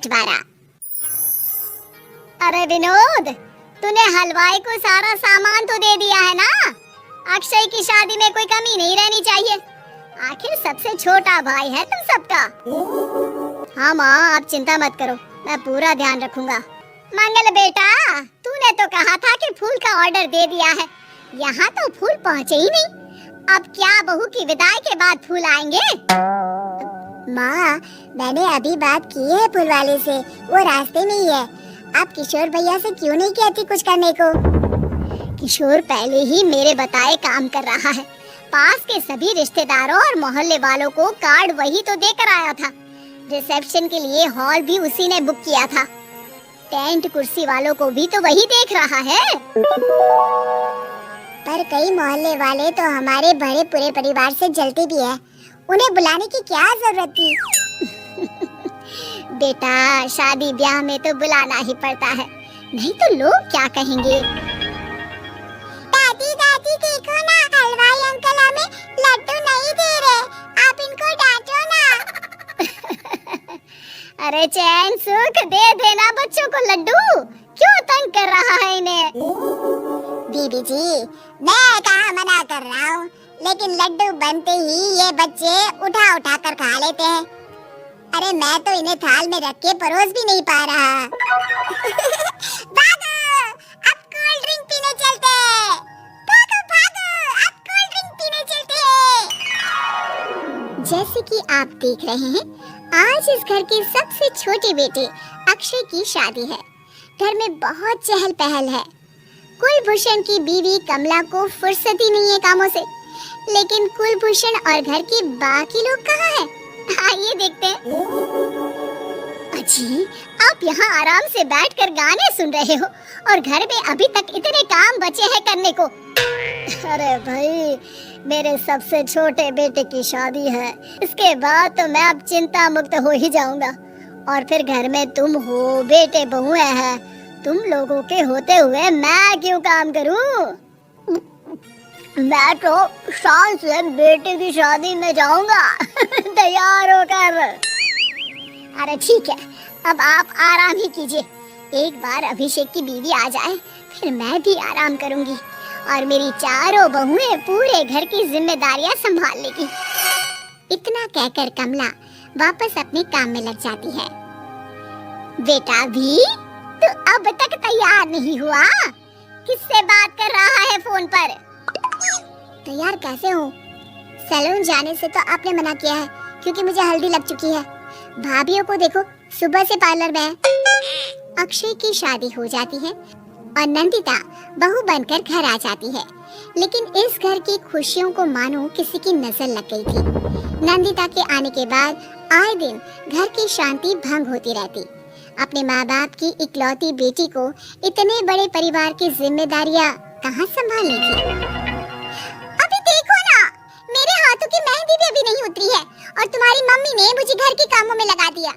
बंटवारा। अरे विनोद, तूने हलवाई को सारा सामान तो दे दिया है ना? अक्षय की शादी में कोई कमी नहीं रहनी चाहिए। आखिर सबसे छोटा भाई है तुम सबका। हाँ माँ, आप चिंता मत करो, मैं पूरा ध्यान रखूंगा। मंगल बेटा, तूने तो कहा था कि फूल का ऑर्डर दे दिया है, यहाँ तो फूल पहुँचे ही नहीं। अब क्या बहू की विदाई के बाद फूल आएंगे? माँ, मैंने अभी बात की है फूल वाले से, वो रास्ते में ही है। आप किशोर भैया से क्यों नहीं कहती कुछ करने को? किशोर पहले ही मेरे बताए काम कर रहा है। पास के सभी रिश्तेदारों और मोहल्ले वालों को कार्ड वही तो देकर आया था। रिसेप्शन के लिए हॉल भी उसी ने बुक किया था। टेंट कुर्सी वालों को भी तो वही देख रहा है। पर कई मोहल्ले वाले तो हमारे बड़े पूरे परिवार से जलते भी है, उन्हें बुलाने की क्या जरूरत थी? बेटा, शादी ब्याह में तो बुलाना ही पड़ता है, नहीं तो लोग क्या कहेंगे। दादी दादी देखो ना, हलवाई अंकल हमें लड्डू नहीं दे रहे, आप इनको डांटो ना। अरे चैन सुख दे देना बच्चों को लड्डू, क्यों तंग कर रहा है इन्हें? बीबी जी, मैं कहाँ मना कर रहा हूँ, लेकिन लड्डू बनते ही ये बच्चे उठा उठा कर खा लेते हैं। अरे मैं तो इन्हें थाल में रख के परोस भी नहीं पा रहा। भागो, अब कोल्ड ड्रिंक पीने चलते हैं। भागो भागो, अब कोल्ड ड्रिंक पीने चलते हैं। जैसे कि आप देख रहे हैं, आज इस घर के सबसे छोटे बेटे अक्षय की शादी है। घर में बहुत चहल पहल है। कुलभूषण की बीवी कमला को फुर्सत ही नहीं है कामों से, लेकिन कुलभूषण और घर के बाकी लोग कहाँ हैं? आइए देखते हैं। अजी, आप यहाँ आराम से बैठकर गाने सुन रहे हो और घर में अभी तक इतने काम बचे हैं करने को। अरे भाई, मेरे सबसे छोटे बेटे की शादी है, इसके बाद तो मैं अब चिंता मुक्त हो ही जाऊंगा। और फिर घर में तुम हो, बेटे बहुएं हैं, तुम लोगों के होते हुए मैं क्यों काम करूं? मैं तो शान से बेटे की शादी में जाऊंगा तैयार होकर। अरे ठीक है, अब आप आराम ही कीजिए। एक बार अभिषेक की बीवी आ जाए, फिर मैं भी आराम करूंगी और मेरी चारों बहुएं पूरे घर की जिम्मेदारियां संभाल लेगी। इतना कहकर कमला वापस अपने काम में लग जाती है। बेटा भी, तू अब तक तैयार नहीं हुआ? किससे बात कर रहा है फोन पर? तैयार कैसे हूँ? सैलून जाने से तो आपने मना किया है, क्योंकि मुझे हल्दी लग चुकी है। भाभीियों को देखो, सुबह से पार्लर में है। अक्षय की शादी हो जाती है और नंदिता बहू बनकर घर आ जाती है, लेकिन इस घर की खुशियों को मानो किसी की नजर लग गई थी। नंदिता के आने के बाद आए दिन घर की शांति भंग होती रहती। अपने माँ बाप की इकलौती बेटी को इतने बड़े परिवार की जिम्मेदारियाँ कहाँ संभालनी थी? अभी देखो ना, मेरे हाथों की मेहंदी भी अभी नहीं उतरी है और तुम्हारी मम्मी ने मुझे घर के कामों में लगा दिया।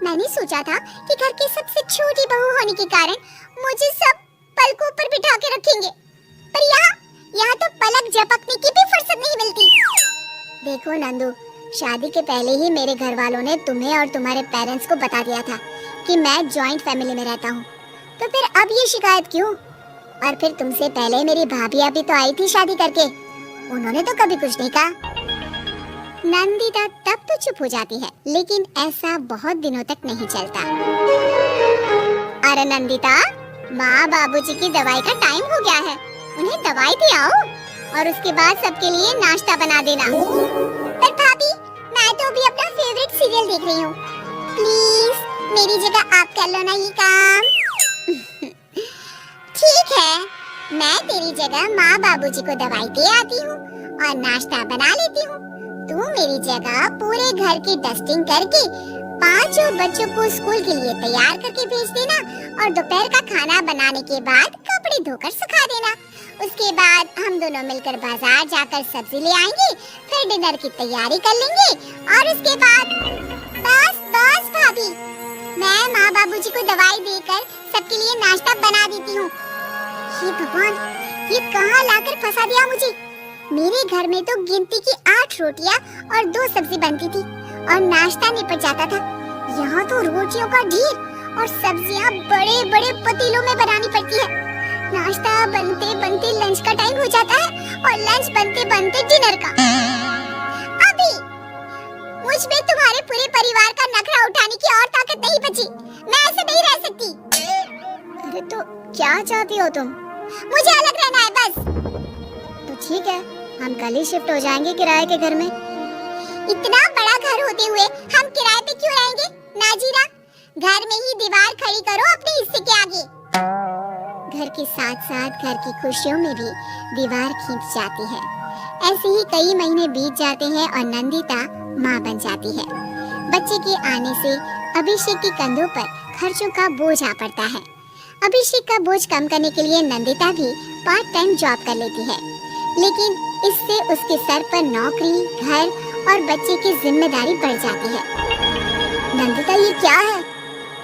मैंने सोचा था कि घर की सबसे छोटी बहू होने के कारण मुझे सब पलकों पर बिठा के रखेंगे, पर यहाँ तो पलक झपकने की भी फुर्सत नहीं मिलती। देखो नंदू, शादी के पहले ही मेरे घर वालों ने तुम्हें और तुम्हारे पेरेंट्स को बता दिया था कि मैं जॉइंट फैमिली में रहता हूँ, तो फिर अब ये शिकायत क्यों? और फिर तुमसे पहले मेरी भाभी भी तो आई थी शादी करके, उन्होंने तो कभी कुछ नहीं कहा। नंदिता तब तो चुप हो जाती है, लेकिन ऐसा बहुत दिनों तक नहीं चलता। अरे नंदिता, माँ बाबूजी की दवाई का टाइम हो गया है, उन्हें दवाई दे आओ और उसके बाद सबके लिए नाश्ता बना देना। पर भाभी, मैं तो अभी अपना फेवरेट सीरियल देख रही हूँ, प्लीज मेरी जगह आप कर लो ना ये काम। ठीक है, मैं तेरी जगह माँ बाबूजी को दवाई दे आती हूँ और नाश्ता बना लेती हूँ। तू मेरी जगह पूरे घर की डस्टिंग करके 5 बच्चों को स्कूल के लिए तैयार करके भेज देना और दोपहर का खाना बनाने के बाद कपड़े धोकर सुखा देना। उसके बाद हम दोनों मिलकर बाजार जाकर सब्जी ले आएंगे, फिर डिनर की तैयारी कर लेंगे और उसके बाद बस बस भाभी, मैं माँ बाबूजी को दवाई देकर सबके लिए नाश्ता बना देती हूँ। हे भगवान, ये कहाँ लाकर फंसा दिया मुझे। मेरे घर में तो गिनती की 8 रोटियां और 2 सब्जी बनती थी और नाश्ता निपट जाता था, यहाँ तो रोटियों का ढेर और सब्जियाँ बड़े बड़े पतीलों में बनानी पड़ती है। नाश्ता बनते बनते लंच का टाइम हो जाता है और लंच बनते बनते डिनर का। अभी मुझ में तुम्हारे पूरे परिवार का नखरा उठाने की और ताकत नहीं बची। मैं ऐसे नहीं रह सकती। अरे तो क्या चाहती हो तुम? मुझे अलग रहना है बस। तो ठीक है, हम कल ही शिफ्ट हो जाएंगे किराए के घर में। इतना बड़ा घर होते हुए हम किराए पे क्यों रहेंगे? नाजीरा, घर में ही दीवार खड़ी करो अपने हिस्से के आगे। घर के साथ साथ घर की खुशियों में भी दीवार खींच जाती है। ऐसे ही कई महीने बीत जाते हैं और नंदिता माँ बन जाती है। बच्चे के आने से अभिषेक के कंधों पर खर्चों का बोझ आ पड़ता है। अभिषेक का बोझ कम करने के लिए नंदिता भी पार्ट टाइम जॉब कर लेती है, लेकिन इससे उसके सर पर नौकरी, घर और बच्चे की जिम्मेदारी बढ़ जाती है। नंदिता, ये क्या है?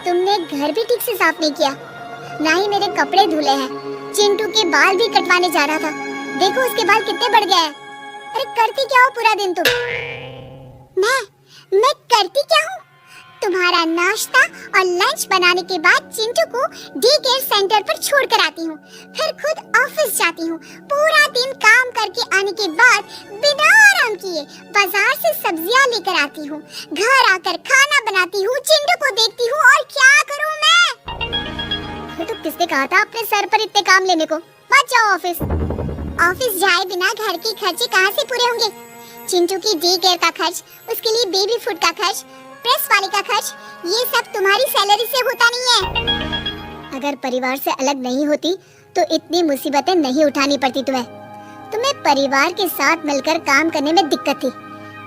तुमने घर भी ठीक से साफ नहीं किया, ना ही मेरे कपड़े धुले हैं। चिंटू के बाल भी कटवाने जा रहा था, देखो उसके बाल कितने बढ़ गए हैं। अरे करती क्या हो पूरा दिन तुम? मैं करती क्या हूँ? तुम्हारा नाश्ता और लंच बनाने के बाद चिंटू को डे केयर सेंटर पर छोड़ कर आती हूँ, फिर खुद ऑफिस जाती हूँ। पूरा दिन काम करके आने के बाद बिना आराम किए बाजार से सब्जियाँ लेकर आती हूँ, घर आकर खाना बनाती हूँ, चिंटू को देखती हूँ और क्या करूँ मैं? तो किसने कहा था अपने सर पर इतने काम लेने को? मत जाओ ऑफिस। ऑफिस जाए बिना घर के खर्चे कहाँ से पूरे होंगे? चिंटू की डे केयर का खर्च, उसके लिए बेबी फूड का खर्च, प्रेस वाले का खर्च, ये सब तुम्हारी सैलरी से होता नहीं है। अगर परिवार से अलग नहीं होती तो इतनी मुसीबतें नहीं उठानी पड़ती तुम्हें। तुम्हें परिवार के साथ मिलकर काम करने में दिक्कत थी,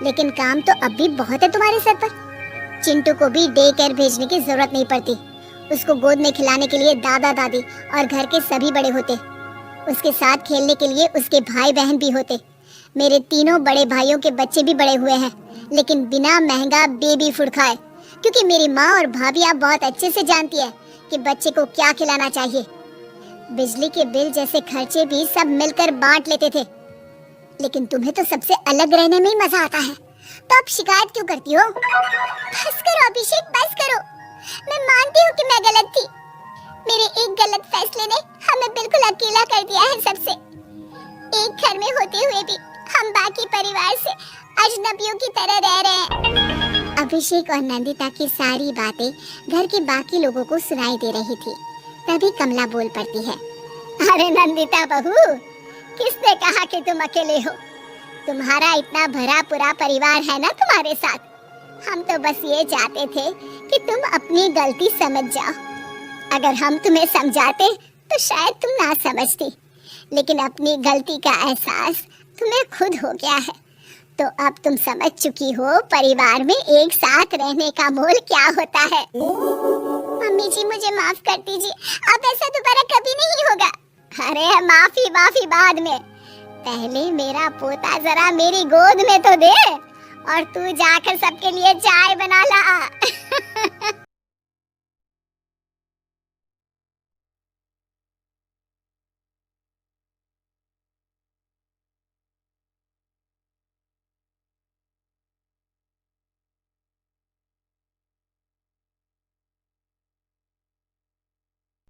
लेकिन काम तो अब भी बहुत है तुम्हारे सर पर। चिंटू को भी डे केयर भेजने की जरूरत नहीं पड़ती। उसको गोद में खिलाने के लिए दादा दादी और घर के सभी बड़े होते। उसके साथ खेलने के लिए उसके भाई बहन भी होते। मेरे तीनों बड़े भाइयों के बच्चे भी बड़े हुए हैं, लेकिन बिना महंगा बेबी फूड खाए, क्योंकि मेरी माँ और भाभी बहुत अच्छे से जानती है कि बच्चे को क्या खिलाना चाहिए। बिजली के बिल जैसे खर्चे भी सब मिलकर बांट लेते थे, लेकिन तुम्हें तो सबसे अलग रहने में ही मजा आता है। तो अब शिकायत क्यों करती हो? बस करो अभिषेक, बस करो। मैं मानती हूँ कि मैं गलत थी। मेरे एक गलत फैसले ने हमें बिल्कुल अकेला कर दिया है सबसे। एक घर में होते हुए भी हम बाकी परिवार से अजनबियों की तरह रह रहे हैं। अभिषेक और नंदिता की सारी बातें घर के बाकी लोगों को सुनाई दे रही थी। तभी कमला बोल पड़ती है। अरे नंदिता बहू, किसने कहा कि तुम अकेले हो? तुम्हारा इतना भरा पूरा परिवार है ना तुम्हारे साथ। हम तो बस ये चाहते थे कि तुम अपनी गलती समझ जाओ। अगर हम तुम्हें समझाते तो शायद तुम ना समझती, लेकिन अपनी गलती का एहसास तुम्हें खुद हो गया है, तो अब तुम समझ चुकी हो परिवार में एक साथ रहने का मोल क्या होता है। मम्मी जी, मुझे माफ कर दीजिए, अब ऐसा दोबारा कभी नहीं होगा। अरे माफी बाद में, पहले मेरा पोता जरा मेरी गोद में तो दे, और तू जाकर सबके लिए चाय बना ला।